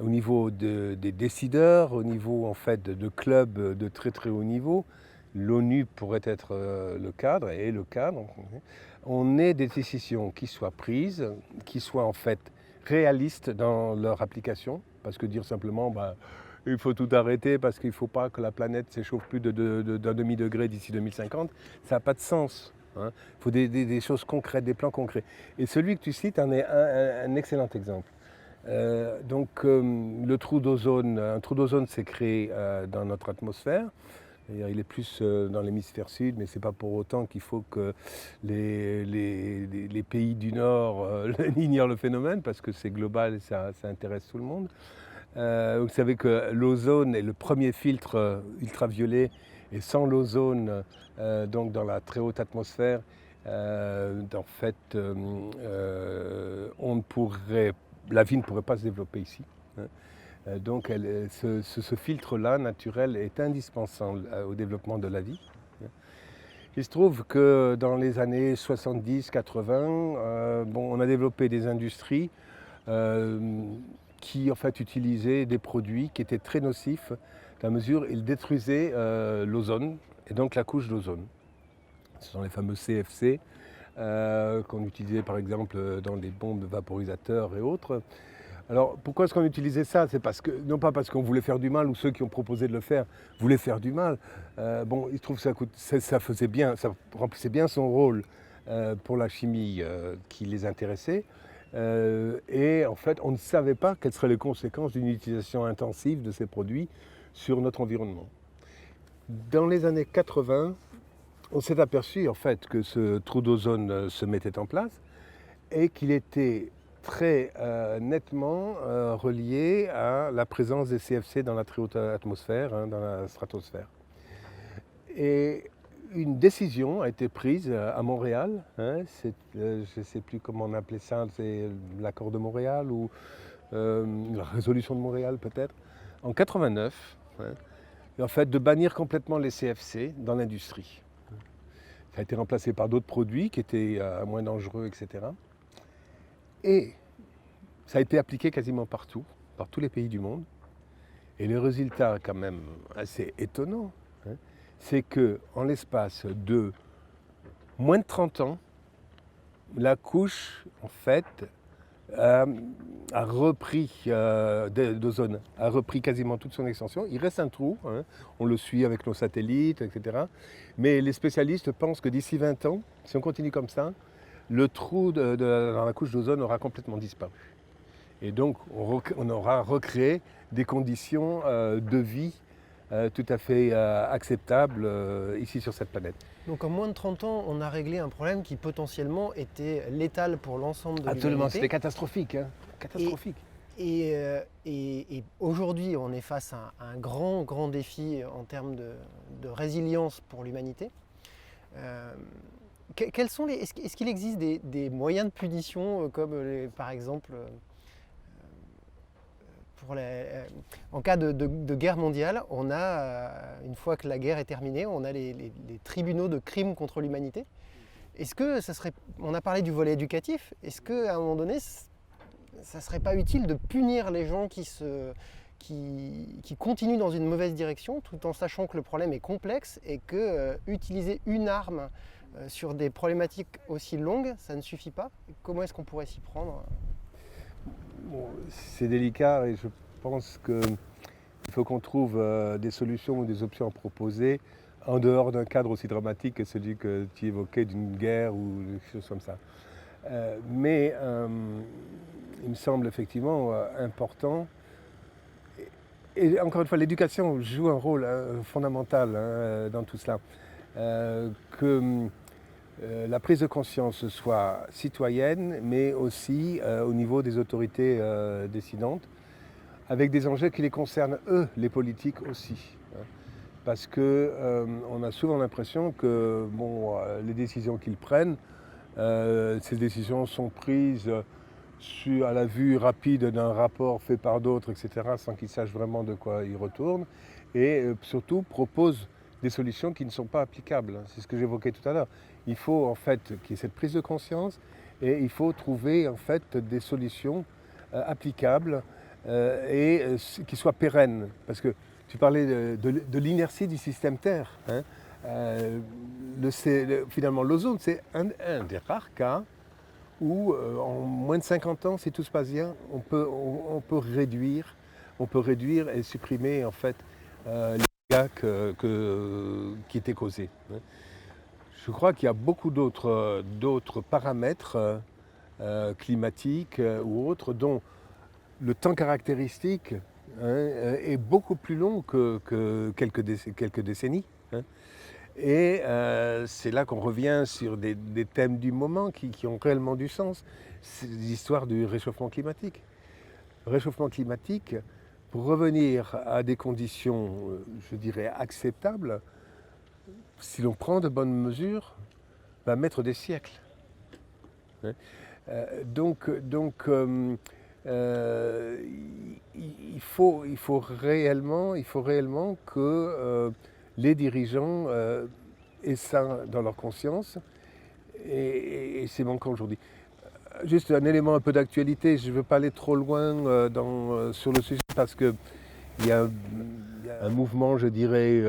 Speaker 2: au niveau des décideurs, au niveau en fait de clubs de très très haut niveau, l'ONU pourrait être le cadre, et le cadre, on ait des décisions qui soient prises, qui soient en fait réalistes dans leur application, parce que dire simplement il faut tout arrêter parce qu'il ne faut pas que la planète s'échauffe plus d'un demi-degré d'ici 2050, ça n'a pas de sens. Hein. Il faut des choses concrètes, des plans concrets. Et celui que tu cites en est un excellent exemple. Le trou d'ozone, un trou d'ozone s'est créé dans notre atmosphère. Il est plus dans l'hémisphère sud, mais ce n'est pas pour autant qu'il faut que les pays du Nord ignorent le phénomène, parce que c'est global et ça intéresse tout le monde. Vous savez que l'ozone est le premier filtre ultraviolet, et sans l'ozone, donc dans la très haute atmosphère, en fait, la vie ne pourrait pas se développer ici. Hein. Donc ce filtre-là, naturel, est indispensable au développement de la vie. Il se trouve que dans les années 70-80, on a développé des industries qui en fait utilisaient des produits qui étaient très nocifs, dans la mesure où ils détruisaient l'ozone, et donc la couche d'ozone. Ce sont les fameux CFC qu'on utilisait par exemple dans les bombes vaporisateurs et autres. Alors pourquoi est-ce qu'on utilisait ça? C'est non pas parce qu'on voulait faire du mal, ou ceux qui ont proposé de le faire voulaient faire du mal. Il se trouve que ça remplissait bien son rôle pour la chimie qui les intéressait. Et en fait, on ne savait pas quelles seraient les conséquences d'une utilisation intensive de ces produits sur notre environnement. Dans les années 80, on s'est aperçu en fait que ce trou d'ozone se mettait en place et qu'il était très nettement relié à la présence des CFC dans la très haute atmosphère, dans la stratosphère. Et une décision a été prise à Montréal, je ne sais plus comment on appelait ça, c'est l'accord de Montréal ou la résolution de Montréal peut-être, en 89, et en fait de bannir complètement les CFC dans l'industrie. Ça a été remplacé par d'autres produits qui étaient moins dangereux, etc. Et ça a été appliqué quasiment partout, par tous les pays du monde. Et le résultat quand même assez étonnant, c'est qu'en l'espace de moins de 30 ans, la couche, en fait, a repris d'ozone, a repris quasiment toute son extension. Il reste un trou, on le suit avec nos satellites, etc. Mais les spécialistes pensent que d'ici 20 ans, si on continue comme ça, le trou dans la couche d'ozone aura complètement disparu. Et donc, on aura recréé des conditions de vie tout à fait acceptables ici sur cette planète.
Speaker 1: Donc en moins de 30 ans, on a réglé un problème qui potentiellement était létal pour l'ensemble de l'humanité.
Speaker 2: Absolument, c'était catastrophique. Catastrophique.
Speaker 1: Et aujourd'hui, on est face à un grand défi en termes de résilience pour l'humanité. Est-ce qu'il existe des moyens de punition comme par exemple en cas de guerre mondiale, on a, une fois que la guerre est terminée, on a les tribunaux de crimes contre l'humanité. Est-ce que on a parlé du volet éducatif, est-ce qu'à un moment donné, ça ne serait pas utile de punir les gens qui continuent dans une mauvaise direction, tout en sachant que le problème est complexe et que utiliser une arme sur des problématiques aussi longues, ça ne suffit pas? Comment est-ce qu'on pourrait s'y prendre?
Speaker 2: Bon, c'est délicat et je pense qu'il faut qu'on trouve des solutions ou des options à proposer en dehors d'un cadre aussi dramatique que celui que tu évoquais d'une guerre ou des choses comme ça. Mais il me semble effectivement important. Et encore une fois, l'éducation joue un rôle fondamental dans tout cela. Que la prise de conscience soit citoyenne, mais aussi au niveau des autorités décidantes, avec des enjeux qui les concernent, eux, les politiques aussi. Parce qu'on a souvent l'impression que les décisions qu'ils prennent, ces décisions sont prises à la vue rapide d'un rapport fait par d'autres, etc., sans qu'ils sachent vraiment de quoi ils retournent, et surtout proposent des solutions qui ne sont pas applicables. C'est ce que j'évoquais tout à l'heure. Il faut en fait qu'il y ait cette prise de conscience et il faut trouver en fait des solutions applicables et qui soient pérennes. Parce que tu parlais de l'inertie du système Terre. Finalement, l'ozone, c'est un des rares cas où en moins de 50 ans, si tout se passe bien, on peut réduire et supprimer en fait les dégâts qui étaient causés. Je crois qu'il y a beaucoup d'autres paramètres climatiques ou autres dont le temps caractéristique est beaucoup plus long que quelques décennies. Et c'est là qu'on revient sur des thèmes du moment qui ont réellement du sens. C'est l'histoire du réchauffement climatique. Réchauffement climatique, pour revenir à des conditions, je dirais, acceptables, si l'on prend de bonnes mesures, va mettre des siècles. Donc il faut réellement que les dirigeants aient ça dans leur conscience, et c'est manquant aujourd'hui. Juste un élément un peu d'actualité, je ne veux pas aller trop loin sur le sujet parce qu'il y a un mouvement, je dirais,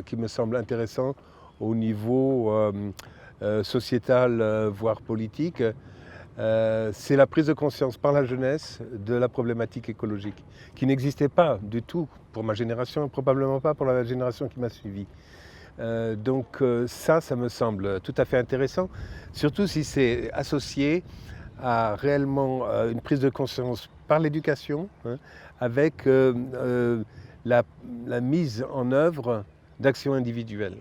Speaker 2: qui me semble intéressant au niveau sociétal, voire politique. C'est la prise de conscience par la jeunesse de la problématique écologique, qui n'existait pas du tout pour ma génération, probablement pas pour la génération qui m'a suivi. Donc ça me semble tout à fait intéressant, surtout si c'est associé à réellement une prise de conscience par l'éducation, avec la mise en œuvre d'action individuelle.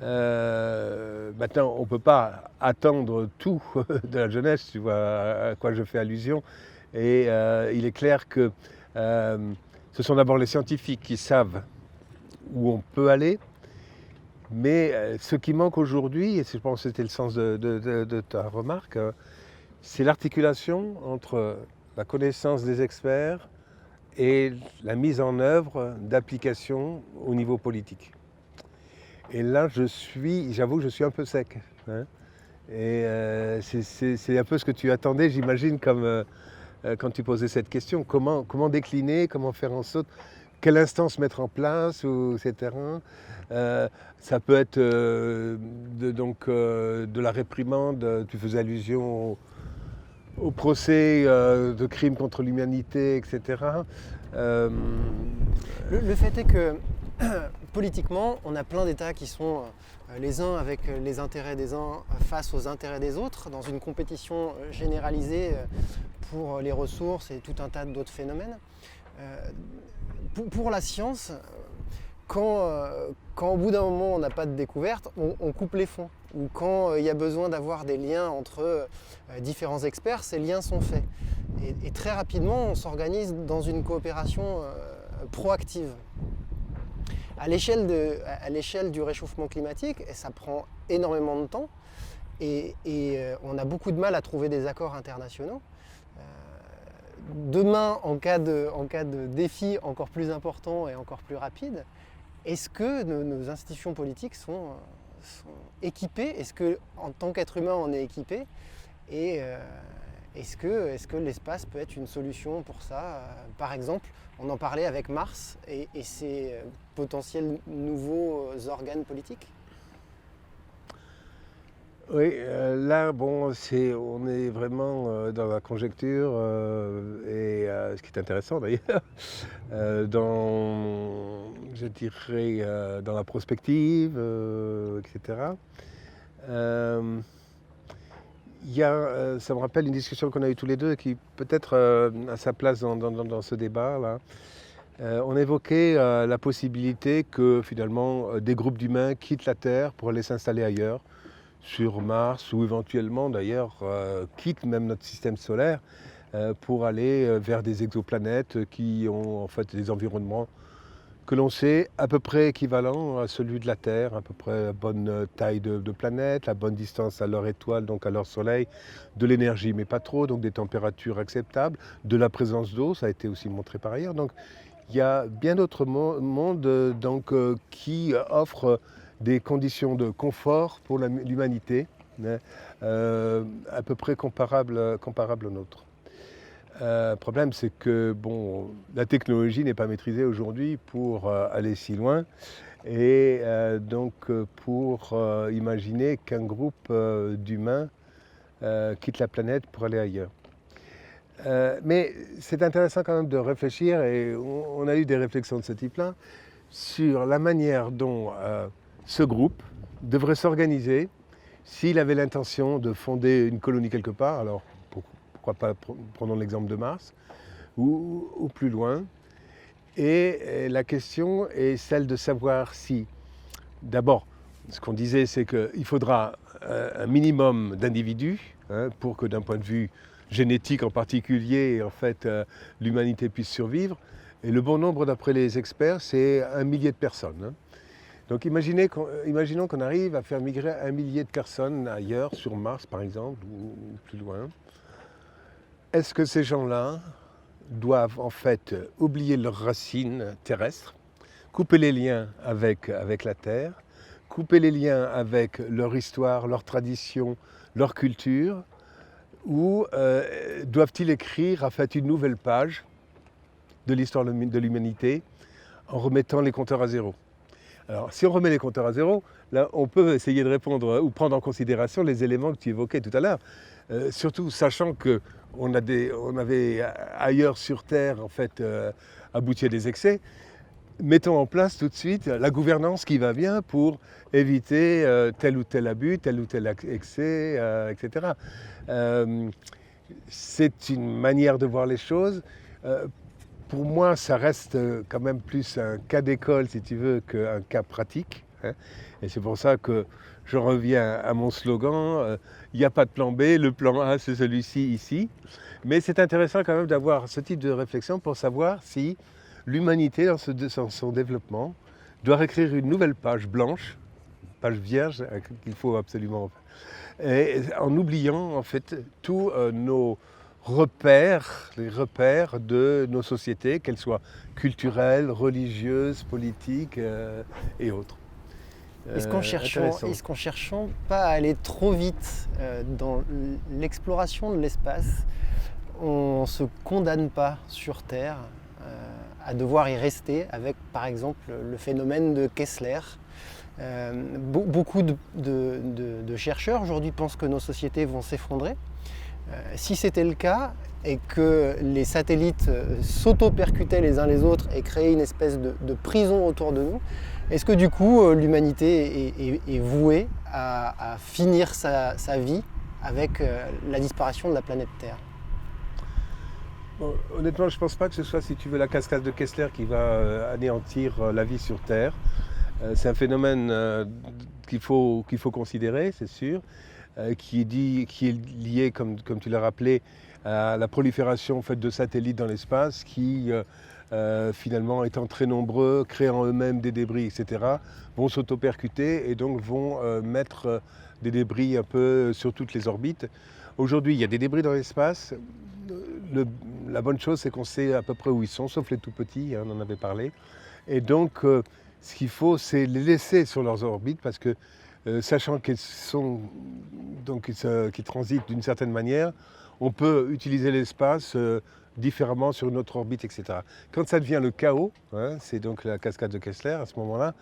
Speaker 2: Maintenant, on ne peut pas attendre tout de la jeunesse, tu vois à quoi je fais allusion. Et il est clair que ce sont d'abord les scientifiques qui savent où on peut aller. Mais ce qui manque aujourd'hui, et je pense que c'était le sens de ta remarque, c'est l'articulation entre la connaissance des experts et la mise en œuvre d'applications au niveau politique. Et là, j'avoue que je suis un peu sec. Hein. Et c'est un peu ce que tu attendais, j'imagine, comme quand tu posais cette question. Comment décliner, comment faire en sorte, quelle instance mettre en place, etc. Ça peut être de la réprimande, tu faisais allusion au procès de crimes contre l'humanité, etc.
Speaker 1: Le fait est que politiquement, on a plein d'États qui sont les uns avec les intérêts des uns face aux intérêts des autres, dans une compétition généralisée pour les ressources et tout un tas d'autres phénomènes. Pour la science, quand au bout d'un moment on n'a pas de découverte, on coupe les fonds. Ou quand il y a besoin d'avoir des liens entre différents experts, ces liens sont faits. Et très rapidement, on s'organise dans une coopération proactive. À l'échelle du réchauffement climatique, et ça prend énormément de temps, et on a beaucoup de mal à trouver des accords internationaux. Demain, en cas de défi encore plus important et encore plus rapide, est-ce que nos institutions politiques sont équipées? Est-ce qu'en tant qu'être humain, on est équipé? Et est-ce que l'espace peut être une solution pour ça? Par exemple, on en parlait avec Mars et ses potentiels nouveaux organes politiques.
Speaker 2: Oui, là, bon, on est vraiment dans la conjecture, et ce qui est intéressant d'ailleurs, je dirais, dans la prospective, etc. Ça me rappelle une discussion qu'on a eue tous les deux qui peut-être a sa place dans ce débat-là. On évoquait la possibilité que finalement des groupes d'humains quittent la Terre pour aller s'installer ailleurs, sur Mars ou éventuellement d'ailleurs quittent même notre système solaire pour aller vers des exoplanètes qui ont en fait des environnements que l'on sait à peu près équivalents à celui de la Terre, à peu près la bonne taille de planète, la bonne distance à leur étoile, donc à leur soleil, de l'énergie mais pas trop, donc des températures acceptables, de la présence d'eau, ça a été aussi montré par ailleurs. Donc il y a bien d'autres mondes qui offrent des conditions de confort pour l'humanité, à peu près comparables aux nôtres. Le problème, c'est que la technologie n'est pas maîtrisée aujourd'hui pour aller si loin et pour imaginer qu'un groupe d'humains quitte la planète pour aller ailleurs. Mais c'est intéressant quand même de réfléchir, et on a eu des réflexions de ce type-là, sur la manière dont ce groupe devrait s'organiser s'il avait l'intention de fonder une colonie quelque part, alors pourquoi pas, prenons l'exemple de Mars, ou plus loin. Et la question est celle de savoir si, d'abord, ce qu'on disait, c'est qu'il faudra un minimum d'individus pour que d'un point de vue génétique en particulier, en fait, l'humanité puisse survivre. Et le bon nombre, d'après les experts, c'est 1 millier de personnes. Donc imaginons qu'on arrive à faire migrer 1 millier de personnes ailleurs, sur Mars par exemple, ou plus loin. Est-ce que ces gens-là doivent en fait oublier leurs racines terrestres, couper les liens avec la Terre, couper les liens avec leur histoire, leur tradition, leur culture, ou doivent-ils écrire en fait une nouvelle page de l'histoire de l'humanité en remettant les compteurs à zéro? Alors, si on remet les compteurs à zéro, là, on peut essayer de répondre ou prendre en considération les éléments que tu évoquais tout à l'heure. Surtout sachant qu'on avait ailleurs sur Terre, en fait, abouti à des excès. Mettons en place tout de suite la gouvernance qui va bien pour éviter tel ou tel abus, tel ou tel excès, etc. C'est une manière de voir les choses. pour moi, ça reste quand même plus un cas d'école, si tu veux, qu'un cas pratique, hein. Et c'est pour ça que je reviens à mon slogan, il n'y a pas de plan B, le plan A, c'est celui-ci, ici. Mais c'est intéressant quand même d'avoir ce type de réflexion pour savoir si l'humanité, dans son développement, doit réécrire une nouvelle page blanche, page vierge, qu'il faut absolument... Et en oubliant, en fait, tous nos repères, les repères de nos sociétés, qu'elles soient culturelles, religieuses, politiques et autres.
Speaker 1: Est-ce qu'en cherchant pas à aller trop vite dans l'exploration de l'espace, on ne se condamne pas sur Terre à devoir y rester avec, par exemple, le phénomène de Kessler? Beaucoup de chercheurs aujourd'hui pensent que nos sociétés vont s'effondrer. Si c'était le cas et que les satellites s'auto-percutaient les uns les autres et créaient une espèce de prison autour de nous, est-ce que du coup l'humanité est vouée à finir sa vie avec la disparition de la planète Terre?
Speaker 2: Bon, honnêtement, je ne pense pas que ce soit, si tu veux, la cascade de Kessler qui va anéantir la vie sur Terre. C'est un phénomène qu'il faut considérer, c'est sûr, qui est lié, comme tu l'as rappelé, à la prolifération en fait, de satellites dans l'espace qui, finalement, étant très nombreux, créant eux-mêmes des débris, etc., vont s'auto-percuter et donc vont mettre des débris un peu sur toutes les orbites. Aujourd'hui, il y a des débris dans l'espace. La bonne chose, c'est qu'on sait à peu près où ils sont, sauf les tout petits, hein, on en avait parlé. Et donc, ce qu'il faut, c'est les laisser sur leurs orbites parce que, sachant qu'ils transitent d'une certaine manière, on peut utiliser l'espace différemment sur une autre orbite, etc. Quand ça devient le chaos, hein, c'est donc la cascade de Kessler, à ce moment-là,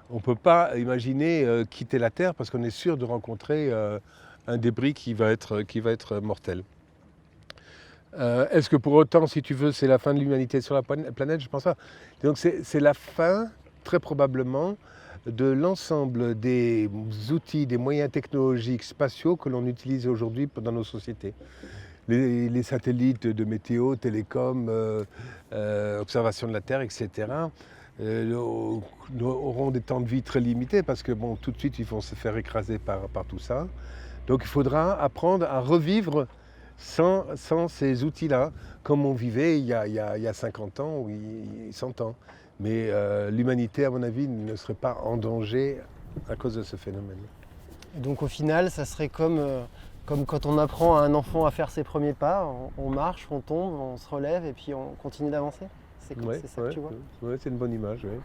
Speaker 2: on ne peut pas imaginer quitter la Terre parce qu'on est sûr de rencontrer un débris qui va être mortel. Est-ce que pour autant, si tu veux, c'est la fin de l'humanité sur la planète? Je pense pas. Donc c'est la fin, très probablement, de l'ensemble des outils, des moyens technologiques spatiaux que l'on utilise aujourd'hui dans nos sociétés. Les satellites de météo, télécom, observation de la Terre, etc., auront des temps de vie très limités parce que bon, tout de suite, ils vont se faire écraser par tout ça. Donc il faudra apprendre à revivre sans ces outils-là, comme on vivait il y a 50 ans ou 100 ans. Mais l'humanité, à mon avis, ne serait pas en danger à cause de ce phénomène.
Speaker 1: Et donc au final, ça serait comme quand on apprend à un enfant à faire ses premiers pas, on marche, on tombe, on se relève et puis on continue d'avancer. C'est ça que tu vois?
Speaker 2: Oui, c'est une bonne image, oui.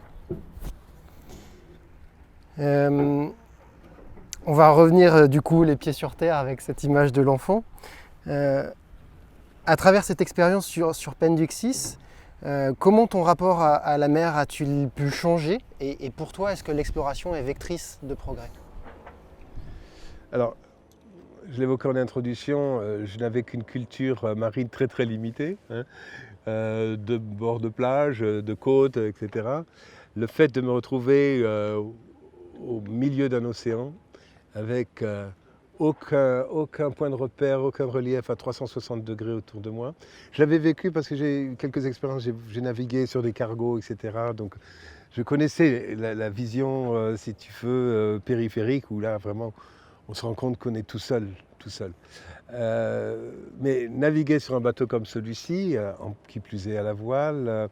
Speaker 1: On va revenir du coup les pieds sur terre avec cette image de l'enfant. À travers cette expérience sur Penduxis, comment ton rapport à la mer a-t-il pu changer et pour toi, est-ce que l'exploration est vectrice de progrès?
Speaker 2: Alors, je l'évoquais en introduction, je n'avais qu'une culture marine très très limitée, hein, de bord de plage, de côte, etc. Le fait de me retrouver au milieu d'un océan avec aucun point de repère, aucun relief à 360 degrés autour de moi. Je l'avais vécu parce que j'ai eu quelques expériences, j'ai navigué sur des cargos, etc. Donc je connaissais la vision, si tu veux, périphérique, où là vraiment on se rend compte qu'on est tout seul. Mais naviguer sur un bateau comme celui-ci, qui plus est à la voile,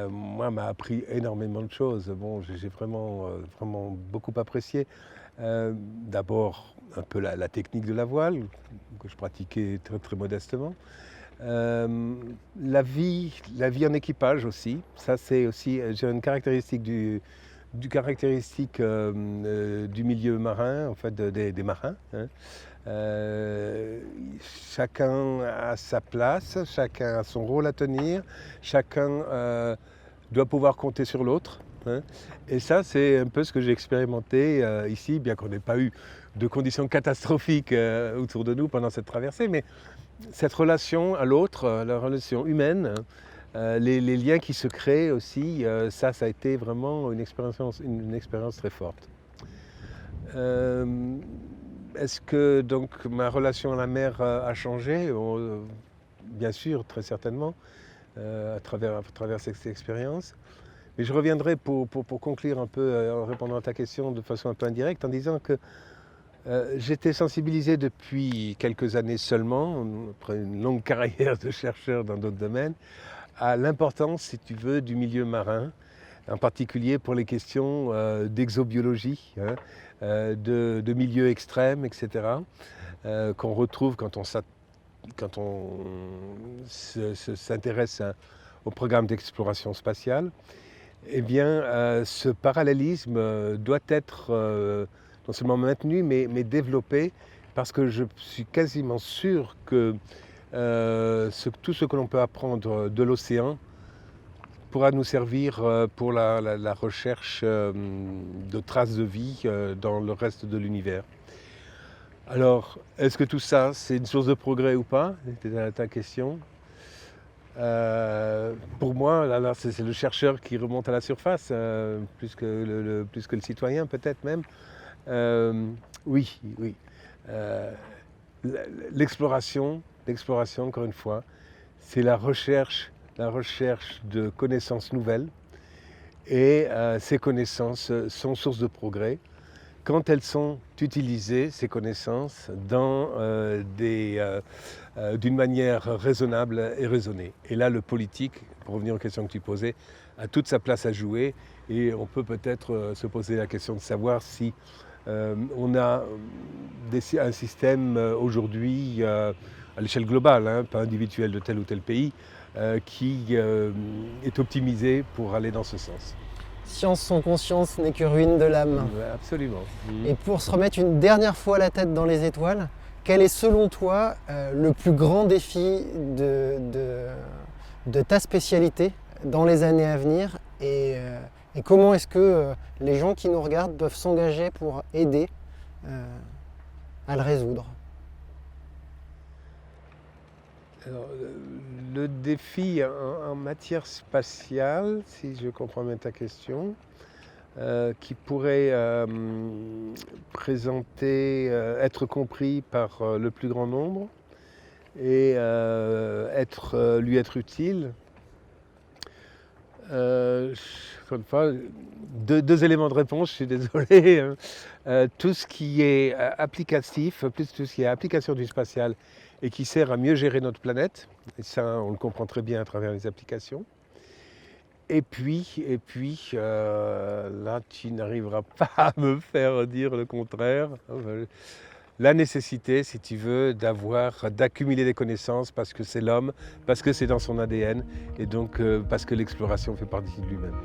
Speaker 2: moi m'a appris énormément de choses. Bon, j'ai vraiment beaucoup apprécié. D'abord un peu la technique de la voile, que je pratiquais très très modestement. La vie en équipage aussi, ça c'est aussi une caractéristique du milieu marin, en fait des marins, hein. Chacun a sa place, chacun a son rôle à tenir, chacun doit pouvoir compter sur l'autre, hein. Et ça, c'est un peu ce que j'ai expérimenté ici, bien qu'on n'ait pas eu de conditions catastrophiques autour de nous pendant cette traversée, mais cette relation à l'autre, la relation humaine, les liens qui se créent aussi, ça a été vraiment une expérience très forte. Est-ce que donc ma relation à la mer a changé? Bien sûr, très certainement. à travers cette expérience. Mais je reviendrai pour conclure un peu en répondant à ta question de façon un peu indirecte en disant que j'étais sensibilisé depuis quelques années seulement, après une longue carrière de chercheur dans d'autres domaines, à l'importance, si tu veux, du milieu marin, en particulier pour les questions d'exobiologie, hein, de milieux extrêmes, etc., qu'on retrouve quand on s'intéresse au programme d'exploration spatiale. Eh bien, ce parallélisme doit être non seulement maintenu, mais développé, parce que je suis quasiment sûr que tout ce que l'on peut apprendre de l'océan pourra nous servir pour la recherche de traces de vie dans le reste de l'univers. Alors, est-ce que tout ça, c'est une source de progrès ou pas? C'était ta question. Pour moi, alors c'est le chercheur qui remonte à la surface, plus que le citoyen peut-être même. Oui. L'exploration, encore une fois, c'est la recherche de connaissances nouvelles. Et ces connaissances sont source de progrès quand elles sont utilisées, ces connaissances, d'une manière raisonnable et raisonnée. Et là, le politique, pour revenir aux questions que tu posais, a toute sa place à jouer. Et on peut peut-être se poser la question de savoir si on a un système aujourd'hui, à l'échelle globale, hein, pas individuelle de tel ou tel pays, qui est optimisé pour aller dans ce sens.
Speaker 1: Science sans conscience n'est que ruine de l'âme.
Speaker 2: Absolument.
Speaker 1: Et pour se remettre une dernière fois la tête dans les étoiles, quel est selon toi le plus grand défi de ta spécialité dans les années à venir et comment est-ce que les gens qui nous regardent peuvent s'engager pour aider à le résoudre?
Speaker 2: Alors, le défi en matière spatiale, si je comprends bien ta question, qui pourrait être compris par le plus grand nombre et lui être utile. Encore une fois, deux éléments de réponse, je suis désolé. Tout ce qui est applicatif, plus tout ce qui est application du spatial et qui sert à mieux gérer notre planète, et ça on le comprend très bien à travers les applications. Et puis là tu n'arriveras pas à me faire dire le contraire. La nécessité, si tu veux, d'accumuler des connaissances parce que c'est l'homme, parce que c'est dans son ADN et donc parce que l'exploration fait partie de lui-même.